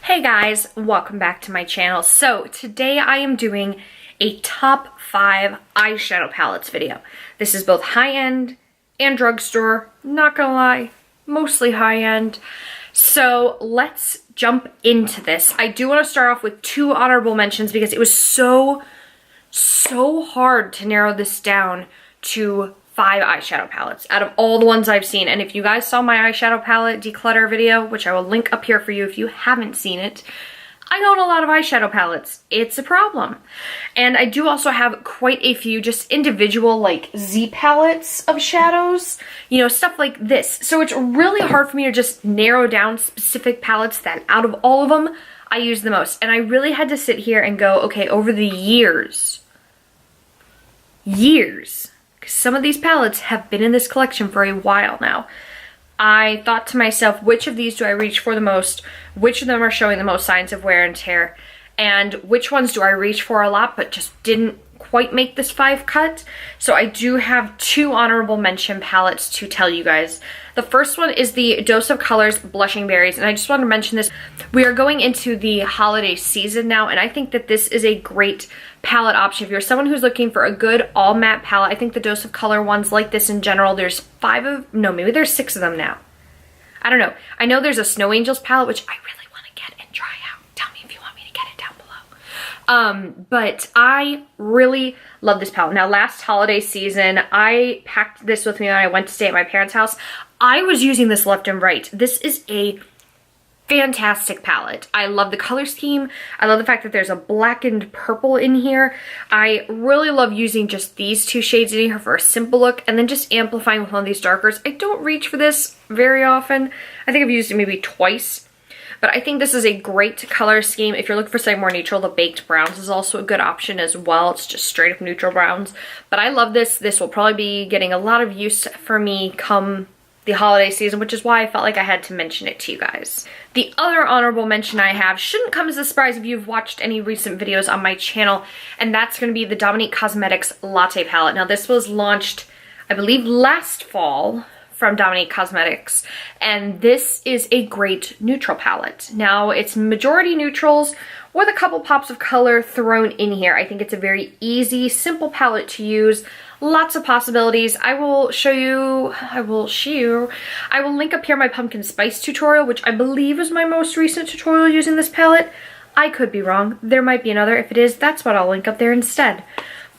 Hey guys, welcome back to my channel. So today I am doing a top 5 eyeshadow palettes video. This is both high-end and drugstore, not gonna lie, mostly high-end. So let's jump into this. I do want to start off with 2 honorable mentions because it was so hard to narrow this down to 5 eyeshadow palettes out of all the ones I've seen. And if you guys saw my eyeshadow palette declutter video, which I will link up here for you if you haven't seen it, I own a lot of eyeshadow palettes. It's a problem. And I do also have quite a few just individual like Z palettes of shadows, you know, stuff like this. So it's really hard for me to just narrow down specific palettes that out of all of them, I use the most. And I really had to sit here and go, okay, over the years, some of these palettes have been in this collection for a while now. I thought to myself, which of these do I reach for the most? Which of them are showing the most signs of wear and tear? And which ones do I reach for a lot but just didn't quite make this 5 cut? So I do have 2 honorable mention palettes to tell you guys. The first one is the Dose of Colors Blushing Berries, and I just want to mention this. We are going into the holiday season now, and I think that this is a great palette option. If you're someone who's looking for a good all matte palette, I think the Dose of Color ones like this in general, there's 6 of them now. I don't know. I know there's a Snow Angels palette, which I really want to get and try out. Tell me if you want me to get it down below. But I really love this palette. Now, last holiday season, I packed this with me when I went to stay at my parents' house. I was using this left and right. This is a fantastic palette. I love the color scheme. I love the fact that there's a blackened purple in here. I really love using just these 2 shades in here for a simple look and then just amplifying with one of these darkers. I don't reach for this very often. I think I've used it maybe twice. But I think this is a great color scheme. If you're looking for something more neutral, the Baked Browns is also a good option as well. It's just straight up neutral browns. But I love this. This will probably be getting a lot of use for me come the holiday season, which is why I felt like I had to mention it to you guys. The other honorable mention I have shouldn't come as a surprise if you've watched any recent videos on my channel, and that's going to be the Dominique Cosmetics Latte Palette. Now, this was launched, I believe, last fall from Dominique Cosmetics, and this is a great neutral palette. Now, it's majority neutrals with a couple pops of color thrown in here. I think it's a very easy, simple palette to use. Lots of possibilities. I will link up here my pumpkin spice tutorial, which I believe is my most recent tutorial using this palette. I could be wrong. There might be another. If it is, that's what I'll link up there instead.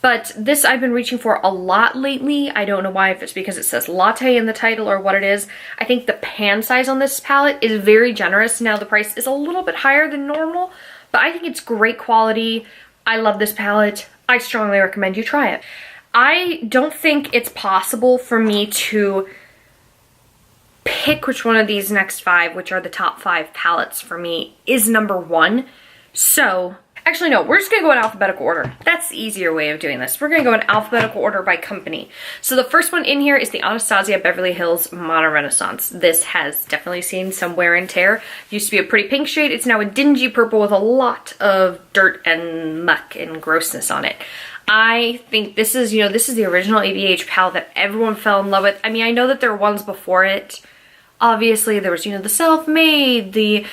But this I've been reaching for a lot lately. I don't know why, if it's because it says latte in the title or what it is. I think the pan size on this palette is very generous. Now the price is a little bit higher than normal, but I think it's great quality. I love this palette. I strongly recommend you try it. I don't think it's possible for me to pick which one of these next 5, which are the top 5 palettes for me, is number 1. So, actually no, we're just gonna go in alphabetical order. That's the easier way of doing this. We're gonna go in alphabetical order by company. So the first one in here is the Anastasia Beverly Hills Modern Renaissance. This has definitely seen some wear and tear. Used to be a pretty pink shade. It's now a dingy purple with a lot of dirt and muck and grossness on it. I think this is, this is the original ABH palette that everyone fell in love with. I mean, I know that there were ones before it. Obviously, there was, the Self-Made, the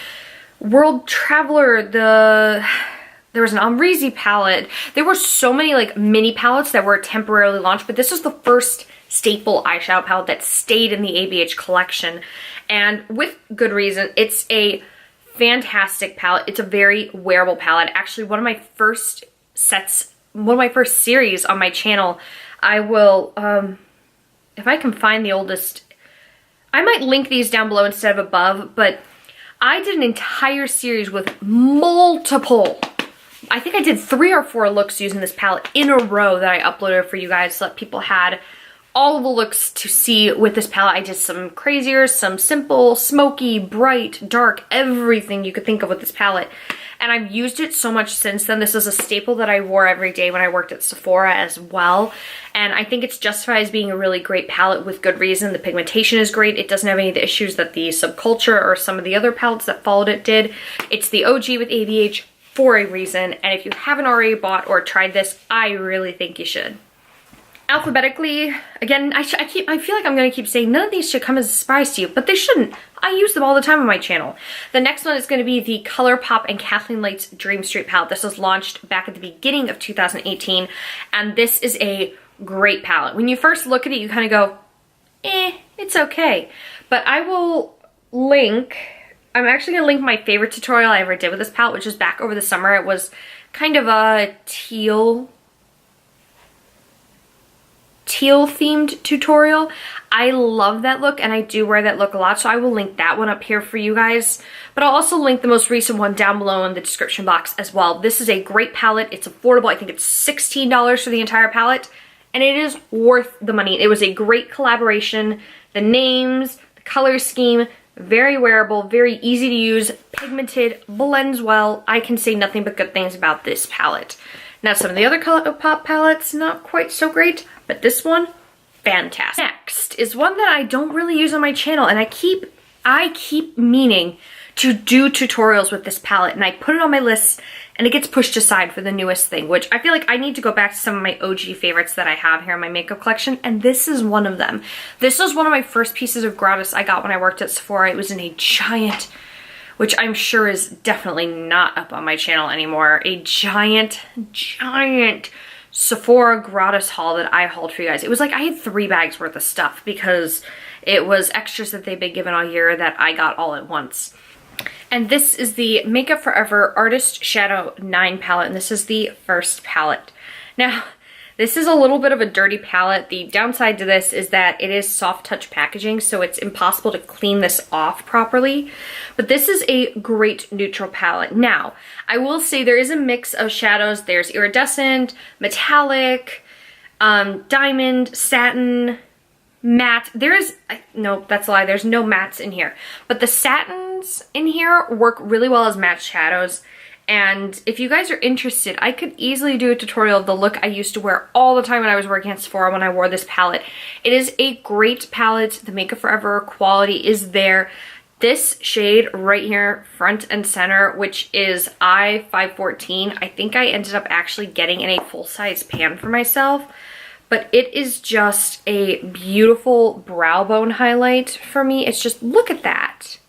World Traveler, there was an Amrezy palette. There were so many, like, mini palettes that were temporarily launched, but this was the first staple eyeshadow palette that stayed in the ABH collection. And with good reason. It's a fantastic palette. It's a very wearable palette. Actually, one of my first series on my channel, I will, if I can find the oldest, I might link these down below instead of above, but I did an entire series with multiple, I think I did 3 or 4 looks using this palette in a row that I uploaded for you guys so that people had all of the looks to see with this palette. I did some crazier, some simple, smoky, bright, dark, everything you could think of with this palette. And I've used it so much since then. This is a staple that I wore every day when I worked at Sephora as well. And I think it's justified as being a really great palette with good reason. The pigmentation is great. It doesn't have any of the issues that the Subculture or some of the other palettes that followed it did. It's the OG with ABH for a reason. And if you haven't already bought or tried this, I really think you should. Alphabetically, again, I feel like I'm going to keep saying none of these should come as a surprise to you, but they shouldn't. I use them all the time on my channel. The next one is going to be the ColourPop and Kathleen Light's Dream Street palette. This was launched back at the beginning of 2018, and this is a great palette. When you first look at it, you kind of go, it's okay. But I will link, I'm actually going to link my favorite tutorial I ever did with this palette, which was back over the summer. It was kind of a teal themed tutorial. I love that look, and I do wear that look a lot, so I will link that one up here for you guys. But I'll also link the most recent one down below in the description box as well. This is a great palette. It's affordable. I think it's $16 for the entire palette, and it is worth the money. It was a great collaboration. The names, the color scheme, very wearable, very easy to use, pigmented, blends well. I can say nothing but good things about this palette. Now, some of the other ColourPop palettes, not quite so great, but this one, fantastic. Next is one that I don't really use on my channel, and I keep meaning to do tutorials with this palette, and I put it on my list, and it gets pushed aside for the newest thing, which I feel like I need to go back to some of my OG favorites that I have here in my makeup collection, and this is one of them. This was one of my first pieces of gratis I got when I worked at Sephora. It was in a giant, which I'm sure is definitely not up on my channel anymore, a giant Sephora gratis haul that I hauled for you guys. It was like I had 3 bags worth of stuff because it was extras that they've been given all year that I got all at once. And this is the Makeup Forever Artist Shadow 9 palette, and this is the first palette. Now, this is a little bit of a dirty palette. The downside to this is that it is soft touch packaging, so it's impossible to clean this off properly. But this is a great neutral palette. Now, I will say there is a mix of shadows. There's iridescent, metallic, diamond, satin, matte. No, that's a lie. There's no mattes in here. But the satins in here work really well as matte shadows. And if you guys are interested, I could easily do a tutorial of the look I used to wear all the time when I was working at Sephora when I wore this palette. It is a great palette. The Makeup Forever quality is there. This shade right here, front and center, which is I-514, I think I ended up actually getting in a full-size pan for myself. But it is just a beautiful brow bone highlight for me. It's just, look at that.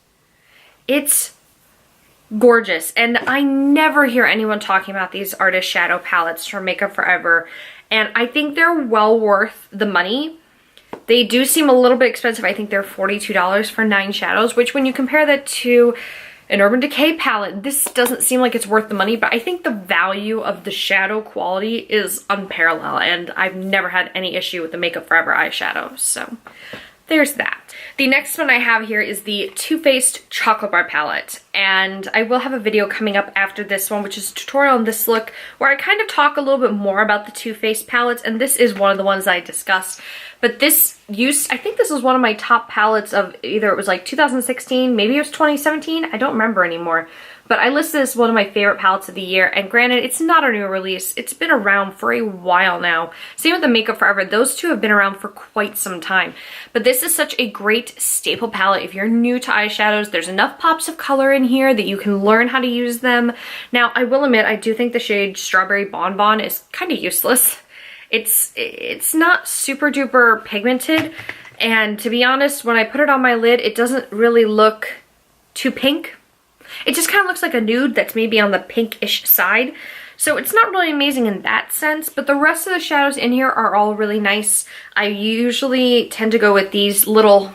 It's gorgeous, and I never hear anyone talking about these artist shadow palettes from Makeup Forever, and I think they're well worth the money. They do seem a little bit expensive. I think they're $42 for 9 shadows, which when you compare that to an Urban Decay palette, this doesn't seem like it's worth the money, but I think the value of the shadow quality is unparalleled, and I've never had any issue with the Makeup Forever eyeshadow, so there's that. The next one I have here is the Too Faced Chocolate Bar palette, and I will have a video coming up after this one, which is a tutorial on this look, where I kind of talk a little bit more about the Too Faced palettes, and this is one of the ones I discussed. But I think this was one of my top palettes of either it was like 2016, maybe it was 2017, I don't remember anymore. But I listed this as one of my favorite palettes of the year, and granted, it's not a new release. It's been around for a while now. Same with the Makeup Forever. Those two have been around for quite some time. But this is such a great staple palette. If you're new to eyeshadows, there's enough pops of color in here that you can learn how to use them. Now, I will admit, I do think the shade Strawberry Bonbon is kind of useless. It's not super duper pigmented, and to be honest, when I put it on my lid, it doesn't really look too pink. It just kind of looks like a nude that's maybe on the pinkish side. So it's not really amazing in that sense, but the rest of the shadows in here are all really nice. I usually tend to go with this little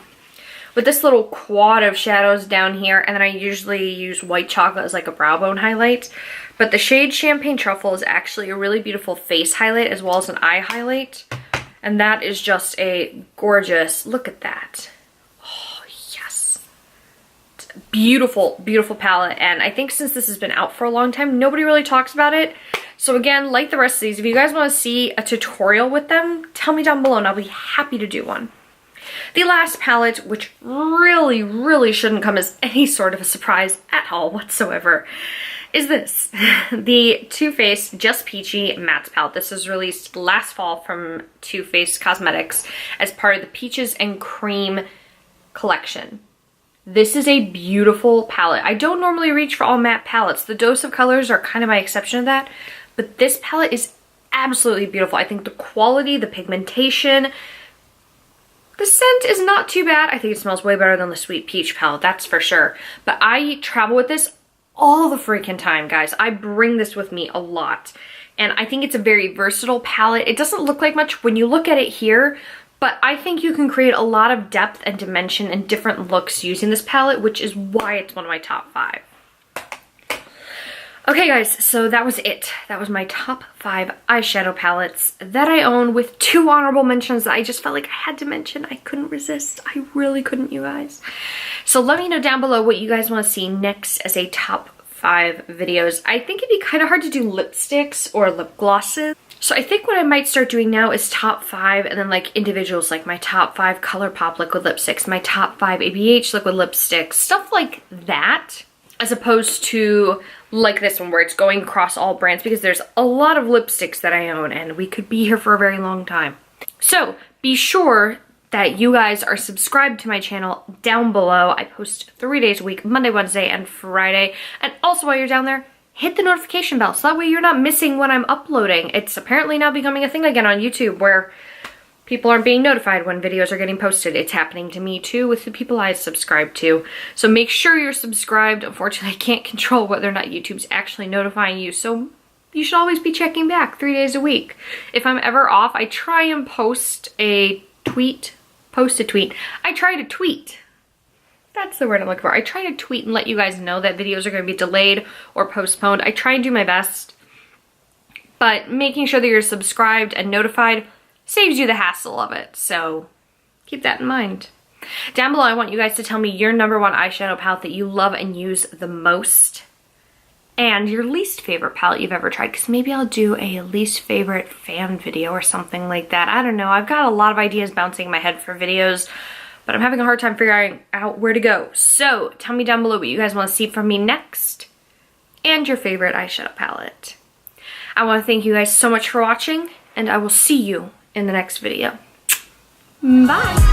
quad of shadows down here, and then I usually use white chocolate as like a brow bone highlight. But the shade Champagne Truffle is actually a really beautiful face highlight as well as an eye highlight. And that is just a gorgeous, look at that. Beautiful, beautiful palette, and I think since this has been out for a long time, nobody really talks about it. So again, like the rest of these, if you guys want to see a tutorial with them, tell me down below and I'll be happy to do one. The last palette, which really shouldn't come as any sort of a surprise at all whatsoever, is this. The Too Faced Just Peachy Matte Palette. This was released last fall from Too Faced Cosmetics as part of the Peaches and Cream collection. This is a beautiful palette. I don't normally reach for all matte palettes. The Dose of Colors are kind of my exception to that, but this palette is absolutely beautiful. I think the quality, the pigmentation, the scent is not too bad. I think it smells way better than the Sweet Peach palette, that's for sure. But I travel with this all the freaking time, guys. I bring this with me a lot. And I think it's a very versatile palette. It doesn't look like much when you look at it here, but I think you can create a lot of depth and dimension and different looks using this palette, which is why it's one of my top 5. Okay guys, so that was it. That was my top 5 eyeshadow palettes that I own, with 2 honorable mentions that I just felt like I had to mention. I couldn't resist. I really couldn't, you guys. So let me know down below what you guys want to see next as a top 5 videos. I think it'd be kind of hard to do lipsticks or lip glosses. So I think what I might start doing now is top 5 and then like individuals, like my top 5 ColourPop liquid lipsticks, my top 5 ABH liquid lipsticks, stuff like that, as opposed to like this one where it's going across all brands, because there's a lot of lipsticks that I own and we could be here for a very long time. So be sure that you guys are subscribed to my channel down below. I post 3 days a week, Monday, Wednesday, and Friday. And also while you're down there, hit the notification bell so that way you're not missing when I'm uploading. It's apparently now becoming a thing again on YouTube where people aren't being notified when videos are getting posted. It's happening to me too with the people I subscribe to. So make sure you're subscribed. Unfortunately, I can't control whether or not YouTube's actually notifying you, so you should always be checking back 3 days a week. If I'm ever off, I try and post a tweet. I try to tweet. That's the word I'm looking for. I try to tweet and let you guys know that videos are going to be delayed or postponed. I try and do my best, but making sure that you're subscribed and notified saves you the hassle of it, so keep that in mind. Down below, I want you guys to tell me your #1 eyeshadow palette that you love and use the most, and your least favorite palette you've ever tried, because maybe I'll do a least favorite fan video or something like that. I don't know. I've got a lot of ideas bouncing in my head for videos, but I'm having a hard time figuring out where to go. So tell me down below what you guys want to see from me next, and your favorite eyeshadow palette. I want to thank you guys so much for watching, and I will see you in the next video. Bye!